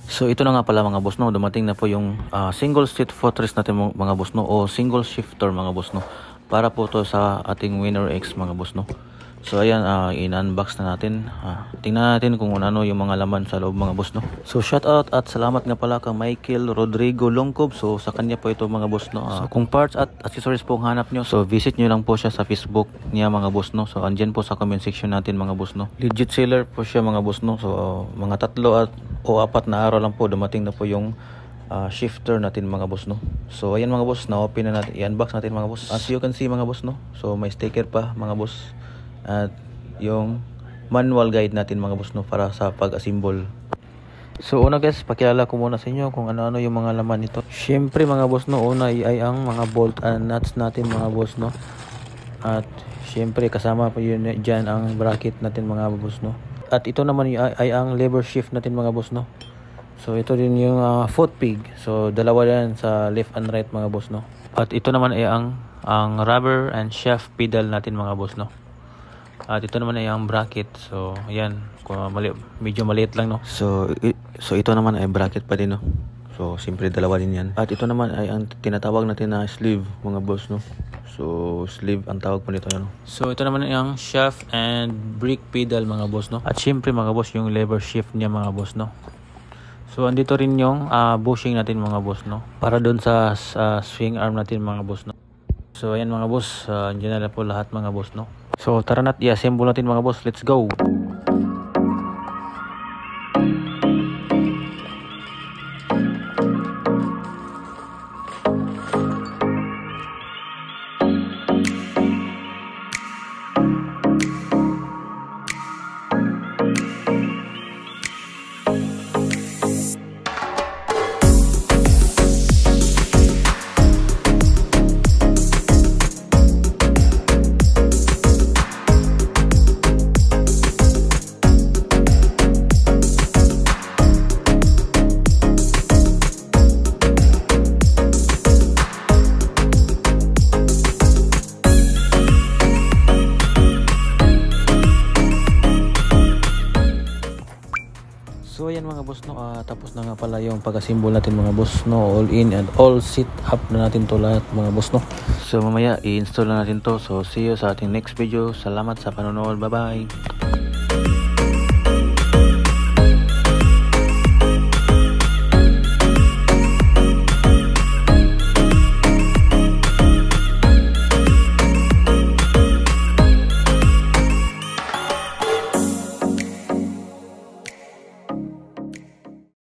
So ito na nga pala mga boss no, dumating na po yung single seat footrest natin mga boss no, o single shifter mga boss no, para po to sa ating Winner X mga boss no. So ayan, in-unbox na natin. Tingnan natin kung ano yung mga laman sa loob mga boss no. So shout out at salamat nga pala kay Michael Rodrigo Longcob. So sa kanya po ito mga boss no. So kung parts at accessories po ang hanap nyo, so visit nyo lang po siya sa Facebook niya mga boss no. So andyan po sa comment section natin mga boss no. Legit seller po siya mga boss no. So mga 3 o 4 na araw lang po dumating na po yung shifter natin mga boss no. So ayan mga boss, na-open na natin, i-unbox natin mga boss. As you can see mga boss no, so may sticker pa mga boss at yung manual guide natin mga boss no, para sa pag-assemble. So una guys, pakilala ko muna sa inyo kung ano-ano yung mga laman nito. Syempre mga boss no, una ay ang mga bolt and nuts natin mga boss no. At syempre kasama pa yun dyan ang bracket natin mga boss no. At ito naman ay ang lever shift natin mga boss no. So ito din yung foot peg. So dalawa yan sa left and right mga boss no. At ito naman ay ang rubber and shaft pedal natin mga boss no. At ito naman ay ang bracket. So ayan, medyo maliit lang no. So ito naman ay bracket pa din no. So siyempre dalawa din yan. At ito naman ay ang tinatawag natin na sleeve mga boss no. So sleeve ang tawag po nito no. So ito naman ay ang shaft and brake pedal mga boss no. At siyempre mga boss yung lever shift niya mga boss no. So andito rin yung bushing natin mga boss no, para doon sa swing arm natin mga boss no. So ayan mga boss, andyan na po lahat mga boss no. So tara na't i-assemble natin mga boss, let's go. So ayan mga boss no, tapos na nga pala yung pag-assemble natin mga boss no, all in and all sit up na natin to lahat mga boss no. So mamaya i-install na natin to. So see you sa ating next video. Salamat sa panonood, bye bye.